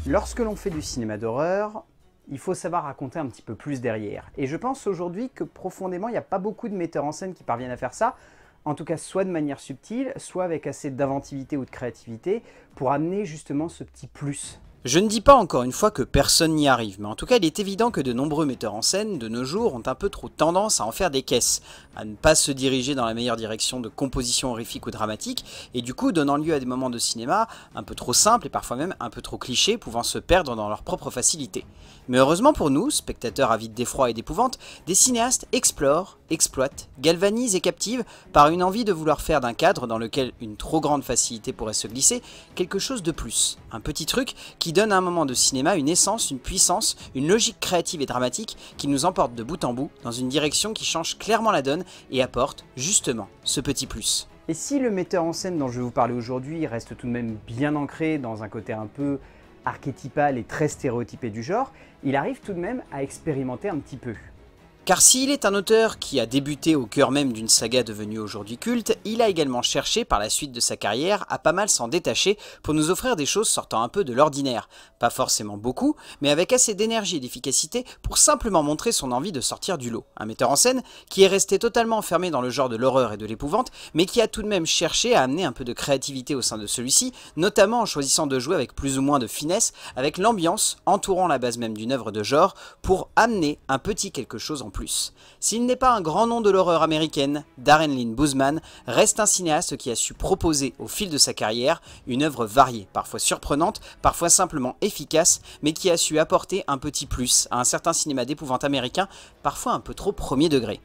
Lorsque l'on fait du cinéma d'horreur, il faut savoir raconter un petit peu plus derrière. Et je pense aujourd'hui que profondément, il n'y a pas beaucoup de metteurs en scène qui parviennent à faire ça, en tout cas soit de manière subtile, soit avec assez d'inventivité ou de créativité, pour amener justement ce petit plus. Je ne dis pas encore une fois que personne n'y arrive, mais en tout cas il est évident que de nombreux metteurs en scène de nos jours ont un peu trop tendance à en faire des caisses, à ne pas se diriger dans la meilleure direction de composition horrifique ou dramatique, et du coup donnant lieu à des moments de cinéma un peu trop simples et parfois même un peu trop clichés, pouvant se perdre dans leur propre facilité. Mais heureusement pour nous, spectateurs avides d'effroi et d'épouvante, des cinéastes explorent, exploitent, galvanisent et captivent par une envie de vouloir faire d'un cadre dans lequel une trop grande facilité pourrait se glisser, quelque chose de plus, un petit truc qui donne à un moment de cinéma une essence, une puissance, une logique créative et dramatique qui nous emporte de bout en bout dans une direction qui change clairement la donne et apporte, justement, ce petit plus. Et si le metteur en scène dont je vais vous parler aujourd'hui reste tout de même bien ancré dans un côté un peu archétypal et très stéréotypé du genre, il arrive tout de même à expérimenter un petit peu. Car s'il est un auteur qui a débuté au cœur même d'une saga devenue aujourd'hui culte, il a également cherché par la suite de sa carrière à pas mal s'en détacher pour nous offrir des choses sortant un peu de l'ordinaire. Pas forcément beaucoup, mais avec assez d'énergie et d'efficacité pour simplement montrer son envie de sortir du lot. Un metteur en scène qui est resté totalement enfermé dans le genre de l'horreur et de l'épouvante, mais qui a tout de même cherché à amener un peu de créativité au sein de celui-ci, notamment en choisissant de jouer avec plus ou moins de finesse, avec l'ambiance entourant la base même d'une œuvre de genre, pour amener un petit quelque chose en plus. S'il n'est pas un grand nom de l'horreur américaine, Darren Lynn Bousman reste un cinéaste qui a su proposer au fil de sa carrière une œuvre variée, parfois surprenante, parfois simplement efficace, mais qui a su apporter un petit plus à un certain cinéma d'épouvante américain, parfois un peu trop premier degré.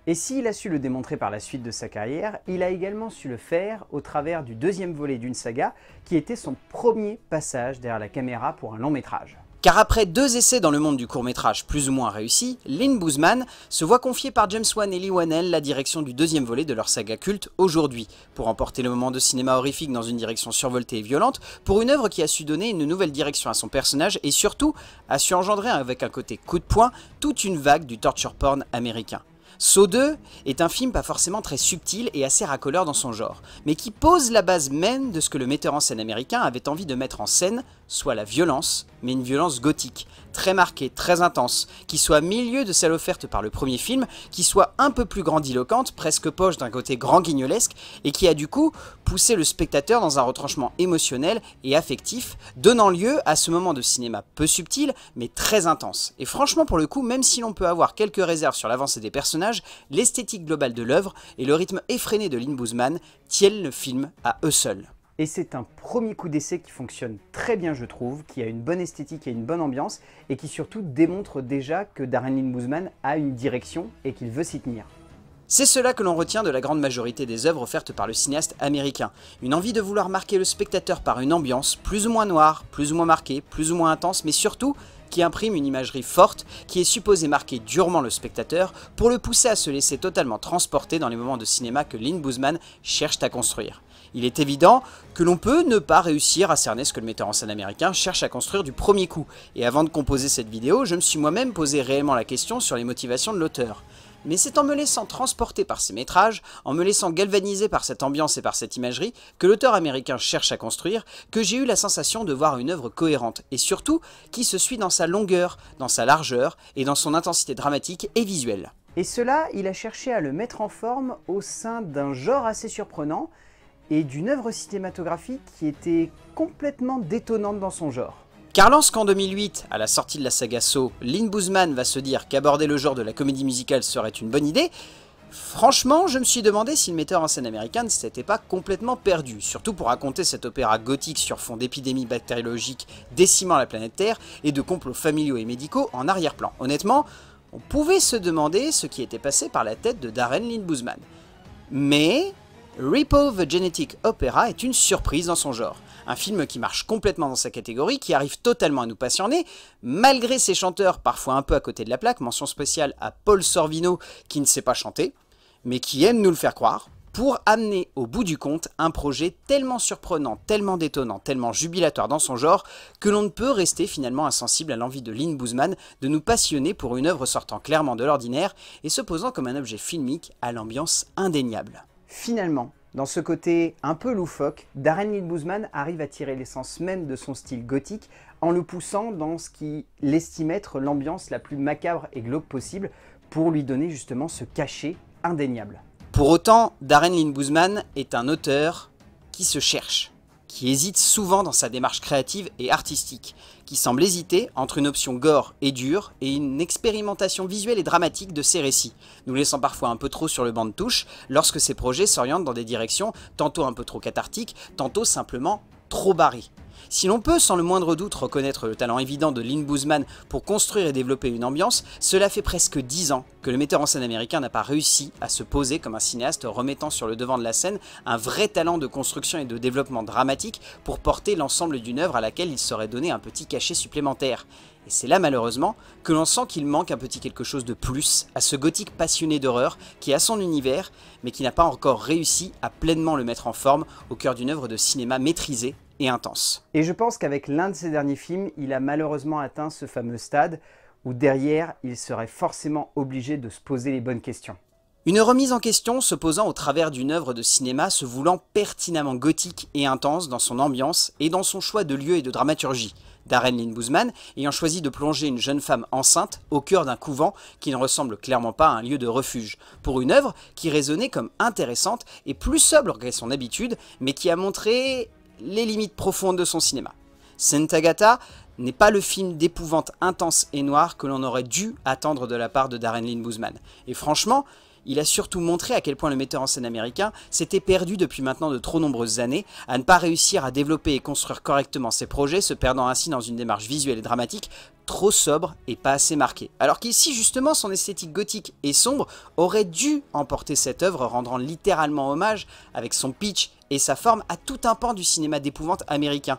Et s'il a su le démontrer par la suite de sa carrière, il a également su le faire au travers du deuxième volet d'une saga qui était son premier passage derrière la caméra pour un long métrage. Car après 2 essais dans le monde du court-métrage plus ou moins réussis, Lynn Bousman se voit confier par James Wan et Leigh Whannell la direction du deuxième volet de leur saga culte Aujourd'hui, pour emporter le moment de cinéma horrifique dans une direction survoltée et violente, pour une œuvre qui a su donner une nouvelle direction à son personnage et surtout a su engendrer avec un côté coup de poing toute une vague du torture porn américain. Saw 2 est un film pas forcément très subtil et assez racoleur dans son genre, mais qui pose la base même de ce que le metteur en scène américain avait envie de mettre en scène, soit la violence, mais une violence gothique, très marquée, très intense, qui soit à milieu de celle offerte par le premier film, qui soit un peu plus grandiloquente, presque poche d'un côté grand guignolesque, et qui a du coup poussé le spectateur dans un retranchement émotionnel et affectif, donnant lieu à ce moment de cinéma peu subtil, mais très intense. Et franchement pour le coup, même si l'on peut avoir quelques réserves sur l'avancée des personnages, l'esthétique globale de l'œuvre et le rythme effréné de Lynn Bousman tiennent le film à eux seuls. Et c'est un premier coup d'essai qui fonctionne très bien je trouve, qui a une bonne esthétique et une bonne ambiance, et qui surtout démontre déjà que Darren Lynn Bousman a une direction et qu'il veut s'y tenir. C'est cela que l'on retient de la grande majorité des œuvres offertes par le cinéaste américain. Une envie de vouloir marquer le spectateur par une ambiance plus ou moins noire, plus ou moins marquée, plus ou moins intense, mais surtout qui imprime une imagerie forte qui est supposée marquer durement le spectateur pour le pousser à se laisser totalement transporter dans les moments de cinéma que Lynn Bousman cherche à construire. Il est évident que l'on peut ne pas réussir à cerner ce que le metteur en scène américain cherche à construire du premier coup, et avant de composer cette vidéo, je me suis moi-même posé réellement la question sur les motivations de l'auteur. Mais c'est en me laissant transporter par ces métrages, en me laissant galvaniser par cette ambiance et par cette imagerie que l'auteur américain cherche à construire, que j'ai eu la sensation de voir une œuvre cohérente et surtout qui se suit dans sa longueur, dans sa largeur et dans son intensité dramatique et visuelle. Et cela, il a cherché à le mettre en forme au sein d'un genre assez surprenant et d'une œuvre cinématographique qui était complètement détonnante dans son genre. Car lorsqu'en 2008, à la sortie de la saga Saw, Lynn Bousman va se dire qu'aborder le genre de la comédie musicale serait une bonne idée, franchement, je me suis demandé si le metteur en scène américain ne s'était pas complètement perdu, surtout pour raconter cet opéra gothique sur fond d'épidémies bactériologiques décimant la planète Terre et de complots familiaux et médicaux en arrière-plan. Honnêtement, on pouvait se demander ce qui était passé par la tête de Darren Lynn Bousman. Mais Repo the Genetic Opera est une surprise dans son genre. Un film qui marche complètement dans sa catégorie, qui arrive totalement à nous passionner, malgré ses chanteurs parfois un peu à côté de la plaque, mention spéciale à Paul Sorvino qui ne sait pas chanter, mais qui aime nous le faire croire, pour amener au bout du compte un projet tellement surprenant, tellement détonnant, tellement jubilatoire dans son genre, que l'on ne peut rester finalement insensible à l'envie de Lynn Bousman de nous passionner pour une œuvre sortant clairement de l'ordinaire et se posant comme un objet filmique à l'ambiance indéniable. Finalement, Dans ce côté un peu loufoque, Darren Lynn Bousman arrive à tirer l'essence même de son style gothique en le poussant dans ce qu'il estime être l'ambiance la plus macabre et glauque possible pour lui donner justement ce cachet indéniable. Pour autant, Darren Lynn Bousman est un auteur qui se cherche, qui hésite souvent dans sa démarche créative et artistique, qui semble hésiter entre une option gore et dure et une expérimentation visuelle et dramatique de ses récits, nous laissant parfois un peu trop sur le banc de touche lorsque ses projets s'orientent dans des directions tantôt un peu trop cathartiques, tantôt simplement trop barrées. Si l'on peut sans le moindre doute reconnaître le talent évident de Lynn Bousman pour construire et développer une ambiance, cela fait presque 10 ans que le metteur en scène américain n'a pas réussi à se poser comme un cinéaste remettant sur le devant de la scène un vrai talent de construction et de développement dramatique pour porter l'ensemble d'une œuvre à laquelle il serait donné un petit cachet supplémentaire. Et c'est là malheureusement que l'on sent qu'il manque un petit quelque chose de plus à ce gothique passionné d'horreur qui a son univers mais qui n'a pas encore réussi à pleinement le mettre en forme au cœur d'une œuvre de cinéma maîtrisée et intense. Et je pense qu'avec l'un de ses derniers films, il a malheureusement atteint ce fameux stade où derrière, il serait forcément obligé de se poser les bonnes questions. Une remise en question se posant au travers d'une œuvre de cinéma se voulant pertinemment gothique et intense dans son ambiance et dans son choix de lieu et de dramaturgie. Darren Lynn Bousman ayant choisi de plonger une jeune femme enceinte au cœur d'un couvent qui ne ressemble clairement pas à un lieu de refuge, pour une œuvre qui résonnait comme intéressante et plus sobre qu'à son habitude, mais qui a montré les limites profondes de son cinéma. Sainte Agatha n'est pas le film d'épouvante intense et noire que l'on aurait dû attendre de la part de Darren Lynn Bousman. Et franchement, il a surtout montré à quel point le metteur en scène américain s'était perdu depuis maintenant de trop nombreuses années à ne pas réussir à développer et construire correctement ses projets, se perdant ainsi dans une démarche visuelle et dramatique trop sobre et pas assez marquée. Alors qu'ici justement son esthétique gothique et sombre aurait dû emporter cette œuvre, rendant littéralement hommage avec son pitch et sa forme à tout un pan du cinéma d'épouvante américain.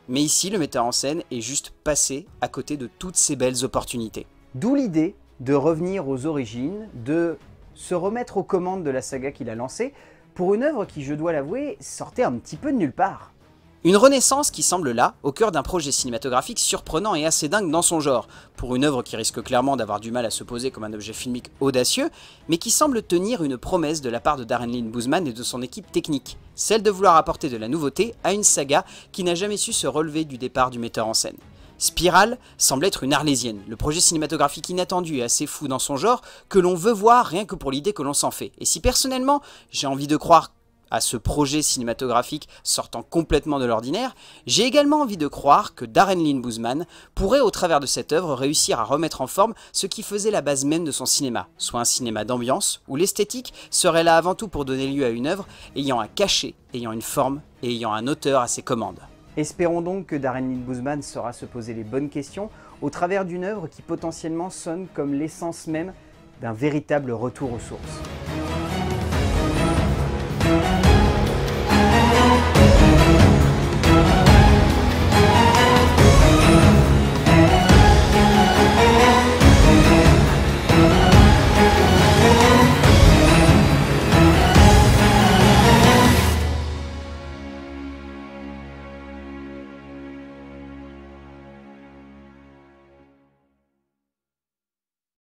Mais ici le metteur en scène est juste passé à côté de toutes ces belles opportunités. D'où l'idée de revenir aux origines, de se remettre aux commandes de la saga qu'il a lancée, pour une œuvre qui, je dois l'avouer, sortait un petit peu de nulle part. Une renaissance qui semble là, au cœur d'un projet cinématographique surprenant et assez dingue dans son genre, pour une œuvre qui risque clairement d'avoir du mal à se poser comme un objet filmique audacieux, mais qui semble tenir une promesse de la part de Darren Lynn Bousman et de son équipe technique, celle de vouloir apporter de la nouveauté à une saga qui n'a jamais su se relever du départ du metteur en scène. Spiral semble être une arlésienne, le projet cinématographique inattendu et assez fou dans son genre que l'on veut voir rien que pour l'idée que l'on s'en fait. Et si personnellement j'ai envie de croire à ce projet cinématographique sortant complètement de l'ordinaire, j'ai également envie de croire que Darren Lynn Bousman pourrait au travers de cette œuvre réussir à remettre en forme ce qui faisait la base même de son cinéma, soit un cinéma d'ambiance où l'esthétique serait là avant tout pour donner lieu à une œuvre ayant un cachet, ayant une forme et ayant un auteur à ses commandes. Espérons donc que Darren Lynn Bousman saura se poser les bonnes questions au travers d'une œuvre qui potentiellement sonne comme l'essence même d'un véritable retour aux sources.